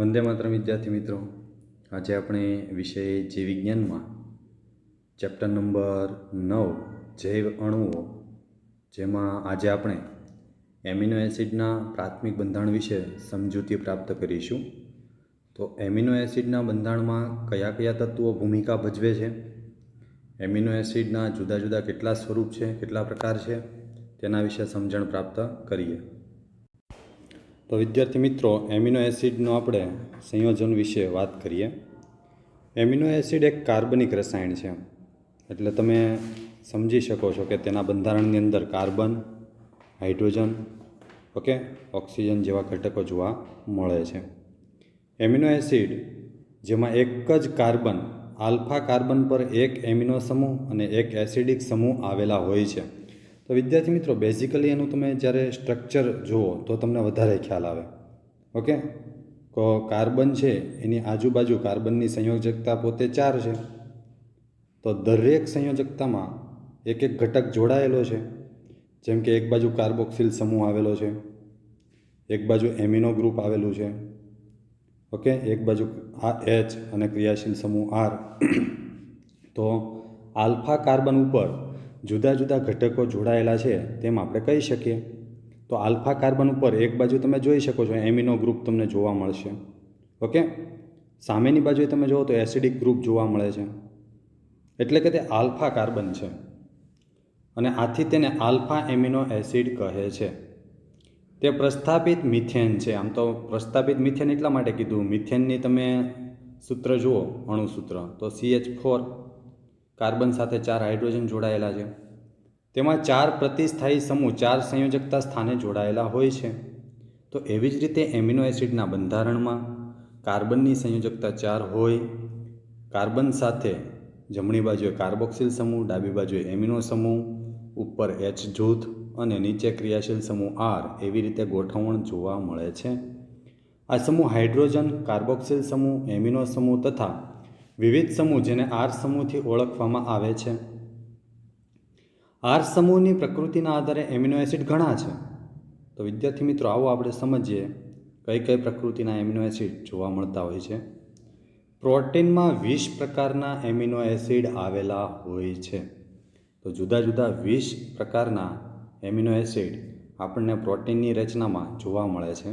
વંદે માતરમ વિદ્યાર્થી મિત્રો, આજે આપણે વિષય જીવ વિજ્ઞાનમાં ચેપ્ટર નંબર 9 જૈવ અણુઓ, જેમાં આજે આપણે એમિનો એસિડના પ્રાથમિક બંધારણ વિશે સમજૂતી પ્રાપ્ત કરીશું. તો એમિનો એસિડના બંધારણમાં કયા કયા તત્વો ભૂમિકા ભજવે છે, એમિનો એસિડના જુદા જુદા કેટલા સ્વરૂપ છે, કેટલા પ્રકાર છે, તેના વિશે સમજણ પ્રાપ્ત કરીએ. તો વિદ્યાર્થી મિત્રો, એમિનો એસિડનો આપણે સંયોજન વિશે વાત કરીએ. એમિનો એસિડ એક કાર્બનિક રસાયણ છે, એટલે તમે સમજી શકો છો કે તેના બંધારણની અંદર કાર્બન, હાઇડ્રોજન, ઓક્સિજન જેવા ઘટકો જોવા મળે છે. એમિનો એસિડ જેમાં એક જ કાર્બન, આલ્ફા કાર્બન પર એક એમિનો સમૂહ અને એક એસિડિક સમૂહ આવેલા હોય છે. તો વિદ્યાર્થી મિત્રો, બેઝિકલી એનું તમે જ્યારે સ્ટ્રક્ચર જુઓ તો તમને વધારે ખ્યાલ આવે. તો કાર્બન છે એની આજુબાજુ કાર્બનની સંયોજકતા પોતે 4 છે. તો દરેક સંયોજકતામાં એક એક ઘટક જોડાયેલો છે. જેમ કે એક બાજુ કાર્બોક્સિલ સમૂહ આવેલો છે, એક બાજુ એમિનો ગ્રુપ આવેલું છે, એક બાજુ આ H અને ક્રિયાશીલ સમૂહ R. તો આલ્ફા કાર્બન ઉપર જુદા જુદા ઘટકો જોડાયેલા છે તેમ આપણે કહી શકીએ. તો આલ્ફા કાર્બન ઉપર એક બાજુ તમે જોઈ શકો છો એમિનો ગ્રુપ તમને જોવા મળશે. સામેની બાજુએ તમે જુઓ તો એસિડિક ગ્રુપ જોવા મળે છે, એટલે કે તે આલ્ફા કાર્બન છે અને આથી તેને આલ્ફા એમિનો એસિડ કહે છે. તે પ્રસ્થાપિત મિથેન છે. આમ તો પ્રસ્થાપિત મિથેન એટલા માટે કીધું, મિથેનની તમે સૂત્ર જુઓ, અણુસૂત્ર, તો CH4 કાર્બન સાથે 4 હાઇડ્રોજન જોડાયેલા છે. તેમાં 4 પ્રતિસ્થાયી સમૂહ 4 સંયોજકતા સ્થાને જોડાયેલા હોય છે. તો એવી જ રીતે એમિનો એસિડના બંધારણમાં કાર્બનની સંયોજકતા 4 હોય, કાર્બન સાથે જમણી બાજુએ કાર્બોક્સિલ સમૂહ, ડાબી બાજુએ એમિનો સમૂહ, ઉપર H જૂથ અને નીચે ક્રિયાશીલ સમૂહ R, એવી રીતે ગોઠવણ જોવા મળે છે. આ સમૂહ હાઇડ્રોજન, કાર્બોક્સિલ સમૂહ, એમિનો સમૂહ તથા વિવિધ સમૂહ જેને R સમૂહથી ઓળખવામાં આવે છે. R સમૂહની પ્રકૃતિના આધારે એમિનો એસિડ ઘણા છે. તો વિદ્યાર્થી મિત્રો, આવો આપણે સમજીએ કઈ કઈ પ્રકૃતિના એમિનો એસિડ જોવા મળતા હોય છે. પ્રોટીનમાં 20 પ્રકારના એમિનો એસિડ આવેલા હોય છે. તો જુદા જુદા 20 પ્રકારના એમિનો એસિડ આપણને પ્રોટીનની રચનામાં જોવા મળે છે.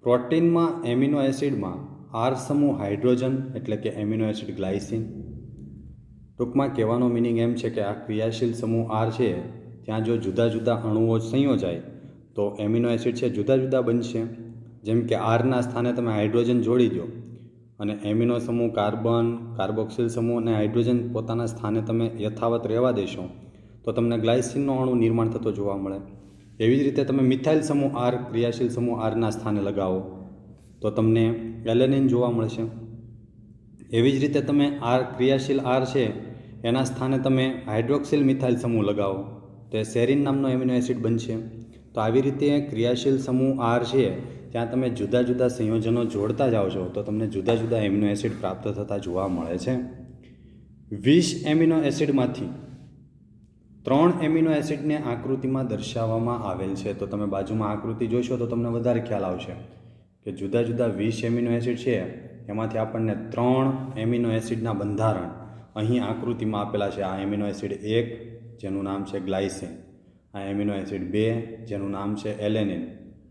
પ્રોટીનમાં એમિનો એસિડમાં R સમૂહ હાઇડ્રોજન એટલે કે એમિનો એસિડ ગ્લાયસિન. ટૂંકમાં કહેવાનો મિનિંગ એમ છે કે આ ક્રિયાશીલ સમૂહ R છે ત્યાં જો જુદા જુદા અણુઓ સંયોજાય તો એમિનો એસિડ છે જુદા જુદા બનશે. જેમ કે Rના સ્થાને તમે હાઇડ્રોજન જોડી દો અને એમિનો સમૂહ કાર્બન, કાર્બોક્સિલ સમૂહ અને હાઇડ્રોજન પોતાના સ્થાને તમે યથાવત રહેવા દેશો તો તમને ગ્લાયસિનનો અણુ નિર્માણ થતો જોવા મળે. એવી જ રીતે તમે મિથાઇલ સમૂહ R, ક્રિયાશીલ સમૂહ Rના સ્થાને લગાવો તો તમને એલેનિન જોવા મળશે. એવી જ રીતે તમે ક્રિયાશીલ R છે એના સ્થાને તમે હાઇડ્રોક્સિલ મિથાઇલ સમૂહ લગાવો તો એ સેરિન નામનો એમિનો એસિડ બનશે. તો આવી રીતે ક્રિયાશીલ સમૂહ R છે ત્યાં તમે જુદા જુદા સંયોજનો જોડતા જાઓ છો તો તમને જુદા જુદા એમિનો એસિડ પ્રાપ્ત થતા જોવા મળે છે. 20 એમિનો એસિડમાંથી 3 એમિનો એસિડને આકૃતિમાં દર્શાવવામાં આવેલ છે. તો તમે બાજુમાં આકૃતિ જોશો તો તમને વધારે ખ્યાલ આવશે કે જુદા જુદા 20 એમિનો એસિડ છે એમાંથી આપણને 3 એમિનો એસિડના બંધારણ અહીં આકૃતિમાં આપેલા છે. આ એમિનો એસિડ 1 જેનું નામ છે ગ્લાયસિન, આ એમિનો એસિડ 2 જેનું નામ છે એલેનિન,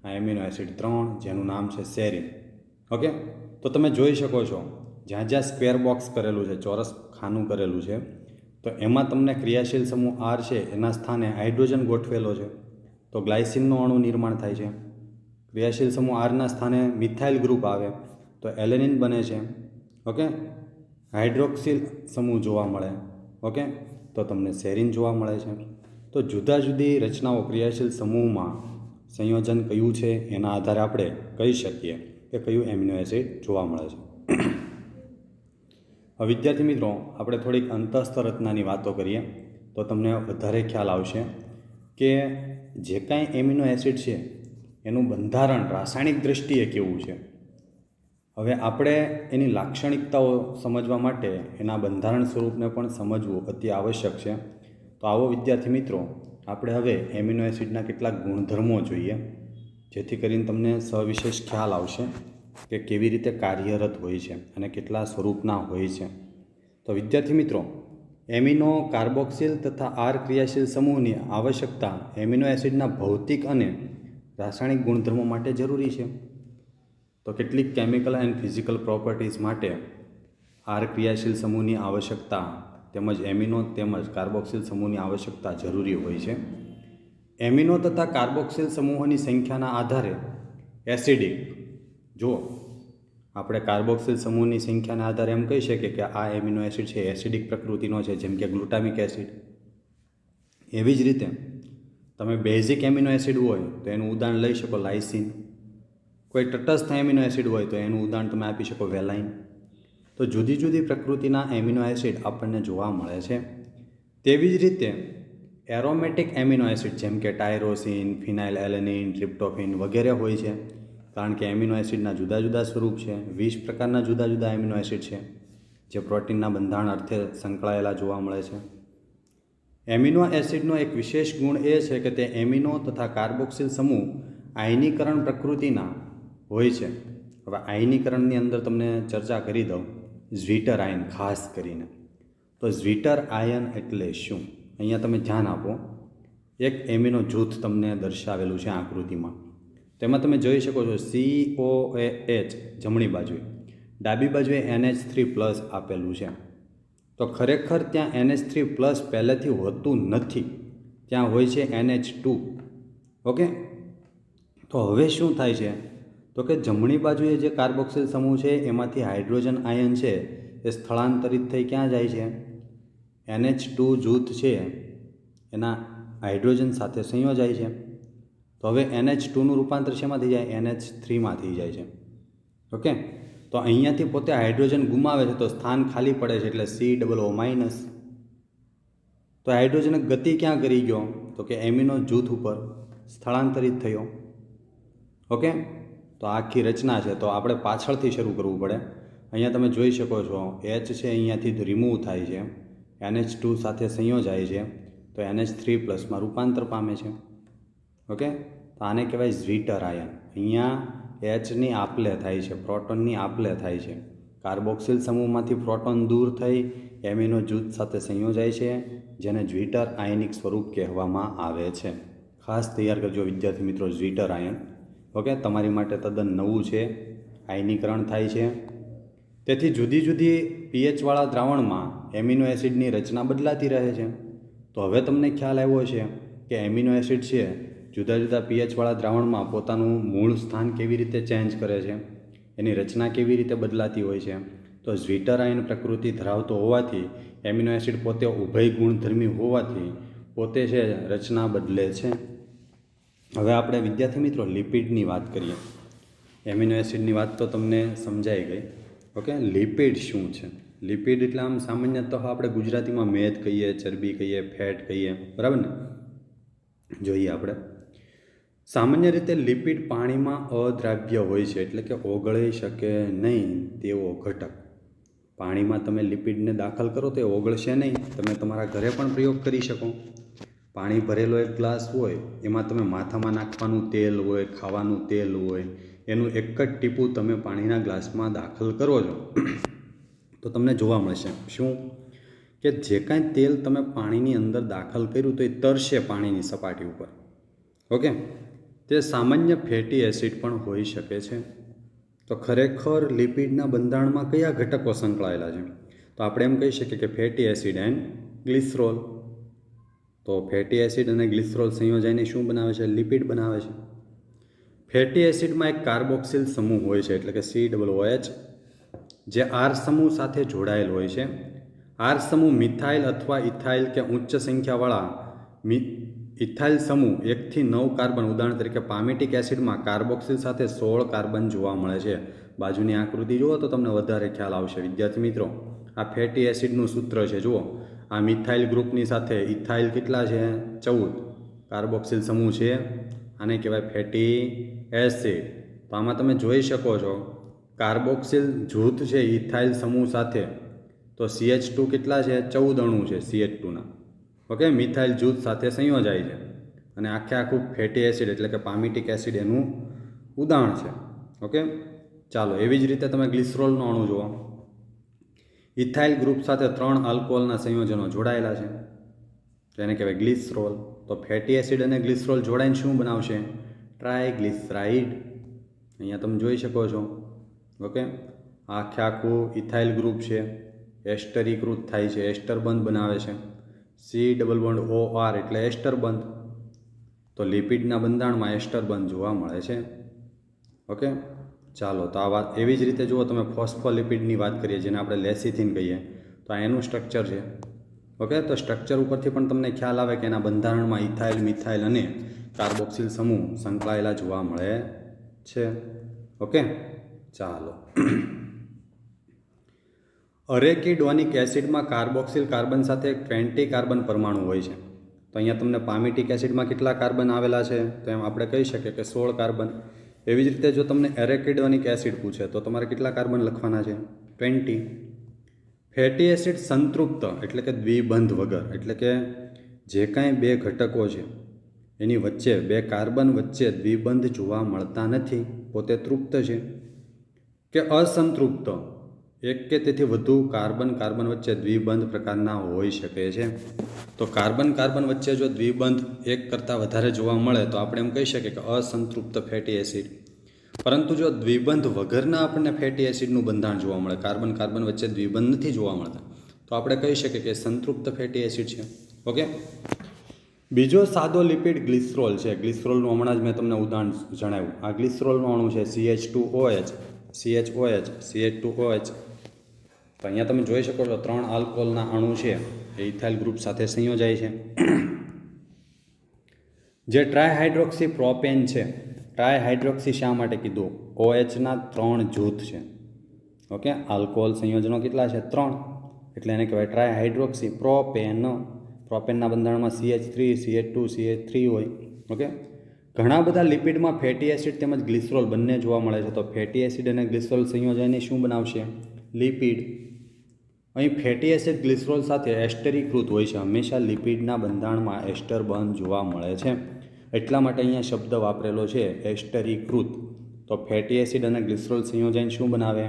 આ એમિનો એસિડ 3 જેનું નામ છે સેરિન. તો તમે જોઈ શકો છો જ્યાં જ્યાં સ્ક્વેર બોક્સ કરેલું છે, ચોરસ ખાનું કરેલું છે, તો એમાં તમને ક્રિયાશીલ સમૂહ R છે એના સ્થાને હાઇડ્રોજન ગોઠવેલો છે તો ગ્લાયસિનનો અણુ નિર્માણ થાય છે. ક્રિયાશીલ સમૂહ Rના સ્થાને મિથાઇલ ગ્રુપ આવે તો એલેનિન બને છે. હાઇડ્રોક્સિલ સમૂહ જોવા મળે તો તમને સેરિન જોવા મળે છે. તો જુદા જુદી રચનાઓ ક્રિયાશીલ સમૂહમાં સંયોજન કયું છે એના આધારે આપણે કહી શકીએ કે કયું એમિનો એસિડ જોવા મળે છે. વિદ્યાર્થી મિત્રો, આપણે થોડીક અંતઃસ્થ રચનાની વાતો કરીએ તો તમને વધારે ખ્યાલ આવશે કે જે કાંઈ એમિનો એસિડ છે એનું બંધારણ રાસાયણિક દ્રષ્ટિએ કેવું છે. હવે આપણે એની લાક્ષણિકતાઓ સમજવા માટે એના બંધારણ સ્વરૂપને પણ સમજવું અતિ આવશ્યક છે. તો આવો વિદ્યાર્થી મિત્રો, આપણે હવે એમિનો એસિડના કેટલાક ગુણધર્મો જોઈએ જેથી કરીને તમને સવિશેષ ખ્યાલ આવશે કે કેવી રીતે કાર્યરત હોય છે અને કેટલા સ્વરૂપના હોય છે. તો વિદ્યાર્થી મિત્રો, એમિનો કાર્બોક્સિલ તથા આર ક્રિયાશીલ સમૂહની આવશ્યકતા એમિનો એસિડના ભૌતિક અને રાસાયણિક ગુણધર્મો માટે જરૂરી છે. તો કેટલીક કેમિકલ એન્ડ ફિઝિકલ પ્રોપર્ટીઝ માટે આર ક્રિયાશીલ સમૂહની આવશ્યકતા તેમજ એમિનો તેમજ કાર્બોક્સિલ સમૂહની આવશ્યકતા જરૂરી હોય છે. એમિનો તથા કાર્બોક્સિલ સમૂહોની સંખ્યાના આધારે એસિડિક, જો આપણે કાર્બોક્સિલ સમૂહની સંખ્યાના આધારે એમ કહી શકીએ કે આ એમિનો એસિડ છે એસિડિક પ્રકૃતિનો છે, જેમ કે ગ્લુટામિક એસિડ. એવી જ રીતે તમે બેઝિક એમિનો એસિડ હોય તો એનું ઉદાહરણ લઈ શકો લાઇસિન. કોઈ તટસ્થ એમિનો એસિડ હોય તો એનું ઉદાહરણ તમે આપી શકો વેલાઇન. તો જુદી જુદી પ્રકૃતિના એમિનો એસિડ આપણને જોવા મળે છે. તેવી જ રીતે એરોમેટિક એમિનો એસિડ જેમ કે ટાયરોસિન, ફિનાઇલ એલેનિન, ટ્રિપ્ટોફેન વગેરે હોય છે. કારણ કે એમિનો એસિડના જુદા જુદા સ્વરૂપ છે. 20 પ્રકારના જુદા જુદા એમિનો એસિડ છે જે પ્રોટીનના બંધારણ અર્થે સંકળાયેલા જોવા મળે છે. એમિનો એસિડનો એક વિશેષ ગુણ એ છે કે તે એમિનો તથા કાર્બોક્સિલ સમૂહ આયનીકરણ પ્રકૃતિના હોય છે. હવે આયનીકરણની અંદર તમને ચર્ચા કરી દઉં. ઝ્વીટર આયન ખાસ કરીને. તો ઝ્વીટર આયન એટલે શું? અહીંયા તમે ધ્યાન આપો. એક એમિનો જૂથ તમને દર્શાવેલું છે આકૃતિમાં. તેમાં તમે જોઈ શકો છો COAH જમણી બાજુએ, ડાબી બાજુએ NH3+ આપેલું છે. તો ખરેખર ત્યાં NH3+ પહેલેથી હોતું નથી, ત્યાં હોય છે NH2. ઓકે, તો હવે શું થાય છે? તો કે જમણી બાજુએ જે કાર્બોક્સિલ સમૂહ છે એમાંથી હાઇડ્રોજન આયન છે એ સ્થળાંતરિત થઈ ક્યાં જાય છે? NH2 જૂથ છે એના હાઇડ્રોજન સાથે સંયોજાય છે. તો હવે NH2નું રૂપાંતર શેમાં થઈ જાય? NH3માં થઈ જાય છે. ઓકે, તો અહીંયાથી પોતે હાઇડ્રોજન ગુમાવે છે તો સ્થાન ખાલી પડે છે એટલે COO-. તો હાઇડ્રોજન ગતિ ક્યાં કરી ગયો? તો કે એમિનો જૂથ ઉપર સ્થળાંતરિત થયો. ઓકે, તો આખી રચના છે તો આપણે પાછળથી શરૂ કરવું પડે. અહીંયા તમે જોઈ શકો છો H છે અહીંયાથી રિમૂવ થાય છે, NH2 સાથે સંયોજાય છે તો NH3+માં રૂપાંતર પામે છે. ઓકે, તો આને કહેવાય ઝ્વીટર આયન. અહીંયા Hની આપલે થાય છે, પ્રોટોનની આપલે થાય છે. કાર્બોક્સિલ સમૂહમાંથી પ્રોટોન દૂર થઈ એમિનો જૂથ સાથે સંયોજાય છે, જેને ઝ્વીટર આયનિક સ્વરૂપ કહેવામાં આવે છે. ખાસ તૈયાર કરજો વિદ્યાર્થી મિત્રો ઝ્વીટર આયન. ઓકે, તમારી માટે તદ્દન નવું છે. આયનીકરણ થાય છે. તેથી જુદી જુદી pH-વાળા દ્રાવણમાં એમિનો એસિડની રચના બદલાતી રહે છે. તો હવે તમને ખ્યાલ આવ્યો છે કે એમિનો એસિડ છે જુદા જુદા pH-વાળા દ્રાવણમાં પોતાનું મૂળ સ્થાન કેવી રીતે ચેન્જ કરે છે, એની રચના કેવી રીતે બદલાતી હોય છે. તો ઝ્વીટર આયન પ્રકૃતિ ધરાવતો હોવાથી એમિનો એસિડ પોતે ઉભય ગુણધર્મી હોવાથી પોતે છે રચના બદલે છે. હવે આપણે વિદ્યાર્થી મિત્રો લિપિડની વાત કરીએ. એમિનો એસિડની વાત તો તમને સમજાઈ ગઈ. ઓકે, લિપિડ શું છે? લિપિડ એટલે આમ સામાન્યતઃ આપણે ગુજરાતીમાં મેદ કહીએ, ચરબી કહીએ, ફેટ કહીએ, બરાબર ને? જોઈએ આપણે સામાન્ય રીતે લિપિડ પાણીમાં અદ્રાવ્ય હોય છે, એટલે કે ઓગળી શકે નહીં તેવો ઘટક. પાણીમાં તમે લિપિડને દાખલ કરો તો એ ઓગળશે નહીં. તમે તમારા ઘરે પણ પ્રયોગ કરી શકો. પાણી ભરેલો એક ગ્લાસ હોય, એમાં તમે માથામાં નાખવાનું તેલ હોય, ખાવાનું તેલ હોય, એનું એક જ ટીપું તમે પાણીના ગ્લાસમાં દાખલ કરો છો તો તમને જોવા મળશે શું? કે જે કાંઈ તેલ તમે પાણીની અંદર દાખલ કર્યું તો એ તરશે પાણીની સપાટી ઉપર. ઓકે, તે સામાન્ય ફેટી એસિડ પણ હોઈ શકે છે. તો ખરેખર લિપિડના બંધારણમાં કયા ઘટકો સંકળાયેલા છે? તો આપણે એમ કહી શકીએ કે ફેટી એસિડ એન્ડ ગ્લિસરોલ. તો ફેટી એસિડ અને ગ્લિસરોલ સંયોજાઈને શું બનાવે છે? લિપિડ બનાવે છે. ફેટી એસિડમાં એક કાર્બોક્સિલ સમૂહ હોય છે, એટલે કે COOH, જે આર સમૂહ સાથે જોડાયેલ હોય છે. આર સમૂહ મિથાઇલ અથવા ઇથાઇલ કે ઉચ્ચ સંખ્યાવાળા ઇથાઇલ સમૂહ 1 થી 9 કાર્બન, ઉદાહરણ તરીકે પામિટિક એસિડમાં કાર્બોક્સિલ સાથે 16 કાર્બન જોવા મળે છે. બાજુની આકૃતિ જુઓ તો તમને વધારે ખ્યાલ આવશે વિદ્યાર્થી મિત્રો. આ ફેટી એસિડનું સૂત્ર છે. જુઓ, આ મિથાઇલ ગ્રુપની સાથે ઇથાઇલ કેટલા છે? 14 કાર્બોક્સિલ સમૂહ છે. આને કહેવાય ફેટી એસિડ. તો આમાં તમે જોઈ શકો છો કાર્બોક્સિલ જૂથ છે ઇથાઇલ સમૂહ સાથે, તો CH2 કેટલા છે? 14 અણુ છે CH2ના. ઓકે, મિથાઇલ જૂથ સાથે સંયોજાય છે અને આખે આખું ફેટી એસિડ એટલે કે પામિટિક એસિડ એનું ઉદાહરણ છે. ઓકે, ચાલો, એવી જ રીતે તમે ગ્લિસરોલનો અણુ જુઓ. ઇથાઇલ ગ્રુપ સાથે 3 આલ્કોહોલના સંયોજનો જોડાયેલા છે, તેને કહેવાય ગ્લિસરોલ. તો ફેટી એસિડ અને ગ્લિસરોલ જોડાઈને શું બનાવશે? ટ્રાયગ્લિસરાઇડ. અહીંયા તમે જોઈ શકો છો. ઓકે, આખું ઇથાઇલ ગ્રુપ છે, એસ્ટરીકૃત થાય છે, એસ્ટર બંધ બનાવે છે. C=OR એટલે એસ્ટર બંધ. તો લિપિડના બંધારણમાં એસ્ટર બંધ જોવા મળે છે. ઓકે, ચાલો, તો આ વાત એવી જ રીતે જુઓ તમે ફોસ્ફોલિપિડની વાત કરીએ, જેને આપણે લેસિથિન કહીએ. તો આ એનું સ્ટ્રક્ચર છે. ઓકે, તો સ્ટ્રક્ચર ઉપરથી પણ તમને ખ્યાલ આવે કે એના બંધારણમાં ઇથાઇલ, મિથાઇલ અને કાર્બોક્સિલ સમૂહ સંકળાયેલા જોવા મળે છે. ઓકે, ચાલો. અરેકિડોનિક એસિડમાં કાર્બોક્સિલ કાર્બન સાથે 20 કાર્બન પરમાણુ હોય છે. તો અહીંયા તમને પામિટિક એસિડમાં કેટલા કાર્બન આવેલા છે? તો એમ આપણે કહી શકીએ કે 16 કાર્બન. એવી જ રીતે જો તમને એરેકિડોનિક એસિડ પૂછે તો તમારે કેટલા કાર્બન લખવાના છે? 20. ફેટી એસિડ સંતૃપ્ત એટલે કે દ્વિબંધ વગર, એટલે કે જે કાંઈ બે ઘટકો છે એની વચ્ચે, બે કાર્બન વચ્ચે દ્વિબંધ જોવા મળતા નથી, પોતે તૃપ્ત છે. કે અસંતૃપ્ત, એક કે તેથી વધુ કાર્બન કાર્બન વચ્ચે દ્વિબંધ પ્રકારના હોઈ શકે છે. તો કાર્બન કાર્બન વચ્ચે જો દ્વિબંધ એક કરતાં વધારે જોવા મળે તો આપણે એમ કહી શકીએ કે અસંતૃપ્ત ફેટી એસિડ. પરંતુ જો દ્વિબંધ વગરના આપણને ફેટી એસિડનું બંધારણ જોવા મળે, કાર્બન કાર્બન વચ્ચે દ્વિબંધ નથી જોવા મળતા, તો આપણે કહી શકીએ કે સંતૃપ્ત ફેટી એસિડ છે. ઓકે, બીજો સાદો લિપિડ ગ્લિસરોલ છે. ગ્લિસરોલનું હમણાં જ મેં તમને ઉદાહરણ જણાવ્યું. આ ગ્લિસરોલનો અણુ છે CH2OH, CHOH, CH2OH. તો અહીંયા તમે જોઈ શકો છો 3 આલ્કોહોલના અણુ છે એ ઇથાઇલ ગ્રુપ સાથે સંયોજાય છે. જે ટ્રાયહાઇડ્રોક્સી પ્રોપેન છે. ટ્રાયહાઇડ્રોક્સી શા માટે કીધું? OHના 3 જૂથ છે. ઓકે, આલ્કોહોલ સંયોજનો કેટલા છે? 3. એટલે એને કહેવાય ટ્રાયહાઇડ્રોક્સી પ્રોપેન. પ્રોપેનના બંધારણમાં CH3, CH2, CH3 હોય. ઓકે, ઘણા બધા લિપિડમાં ફેટી એસિડ તેમજ ગ્લિસરોલ બંને જોવા મળે છે. તો ફેટી એસિડ અને ગ્લિસરોલ સંયોજનને શું બનાવશે? લિપિડ. અહીં ફેટી એસિડ ગ્લિસરોલ સાથે એસ્ટરીકૃત હોય છે. હંમેશા લિપિડના બંધારણમાં એસ્ટર બંધ જોવા મળે છે, એટલા માટે અહીંયા શબ્દ વાપરેલો છે એસ્ટરીકૃત. તો ફેટી એસિડ અને ગ્લિસરોલ સંયોજન શું બનાવે?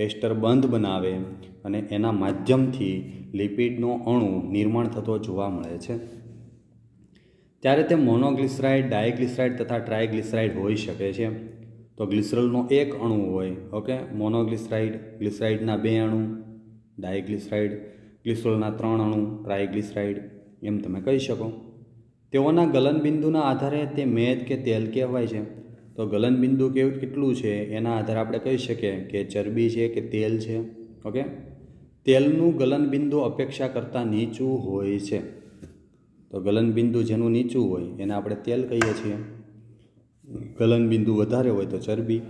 એસ્ટર બંધ બનાવે અને એના માધ્યમથી લિપિડનો અણુ નિર્માણ થતો જોવા મળે છે. ત્યારે તે મોનોગ્લિસરાઇડ, ડાયગ્લિસરાઇડ તથા ટ્રાયગ્લિસરાઇડ હોઈ શકે છે. તો ગ્લિસરોલનો એક અણુ હોય. ઓકે, મોનોગ્લિસરાઇડ, ગ્લિસરાઇડના 2 અણુ, ડાયગ્લિસરાઇડ, ગ્લિસરોલના 3 અણુ, ટ્રાયગ્લિસરાઇડ, એમ તમે કહી શકો. તેઓના ગલનબિંદુના આધારે તે મેદ કે તેલ કહેવાય છે. તો ગલનબિંદુ કેટલું છે એના આધારે આપણે કહી શકીએ કે ચરબી છે કે તેલ છે. ઓકે, તેલનું ગલનબિંદુ અપેક્ષા કરતાં નીચું હોય છે. તો ગલનબિંદુ જેનું નીચું હોય એને આપણે તેલ કહીએ છીએ. ગલનબિંદુ વધારે હોય તો ચરબી.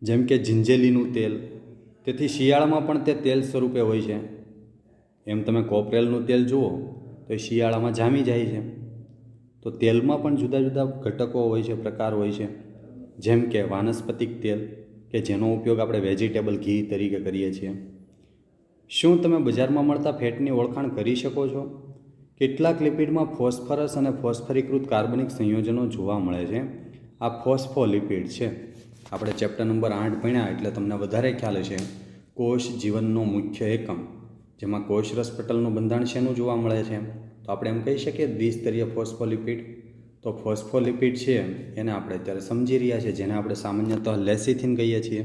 જેમ કે જિંજેલીનું તેલ. તેથી શિયાળામાં પણ તે તેલ સ્વરૂપે હોય છે. એમ તમે કોપરેલનું તેલ જુઓ તો એ શિયાળામાં જામી જાય છે. તો તેલમાં પણ જુદા જુદા ઘટકો હોય છે, પ્રકાર હોય છે. જેમ કે વાનસ્પતિક તેલ, કે જેનો ઉપયોગ આપણે વેજીટેબલ ઘી તરીકે કરીએ છીએ. શું તમે બજારમાં મળતા ફેટની ઓળખાણ કરી શકો છો? કેટલાક લિપિડમાં ફોસ્ફરસ અને ફોસ્ફરીકૃત કાર્બનિક સંયોજનો જોવા મળે છે. આ ફોસ્ફોલિપિડ છે. આપણે ચેપ્ટર નંબર 8 ભણ્યા એટલે તમને વધારે ખ્યાલ હશે. કોષ જીવનનો મુખ્ય એકમ, જેમાં કોષરસ પટલનું બંધારણ શેનું જોવા મળે છે? તો આપણે એમ કહી શકીએ દ્વિસ્તરીય ફોસ્ફોલિપિડ. તો ફોસ્ફોલિપિડ છે એને આપણે અત્યારે સમજી રહ્યા છીએ, જેને આપણે સામાન્યતઃ લેસિથિન કહીએ છીએ,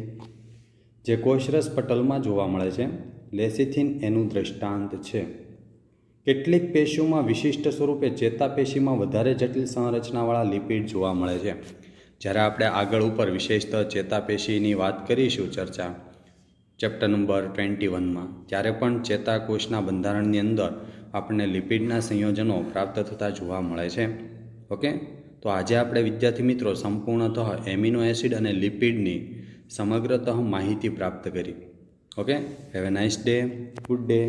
જે કોષરસ પટલમાં જોવા મળે છે. લેસિથિન એનું દ્રષ્ટાંત છે. કેટલીક પેશીઓમાં વિશિષ્ટ સ્વરૂપે ચેતાપેશીમાં વધારે જટિલ સંરચનાવાળા લિપિડ જોવા મળે છે. જ્યારે આપણે આગળ ઉપર વિશેષતઃ ચેતાપેશીની વાત કરીશું ચર્ચા ચેપ્ટર નંબર 21માં, ત્યારે પણ ચેતાકોષના બંધારણની અંદર આપણને લિપિડના સંયોજનો પ્રાપ્ત થતા જોવા મળે છે. ઓકે, તો આજે આપણે વિદ્યાર્થી મિત્રો સંપૂર્ણતઃ એમિનો એસિડ અને લિપિડની સમગ્રતઃ માહિતી પ્રાપ્ત કરી. Okay, have a nice day, good day.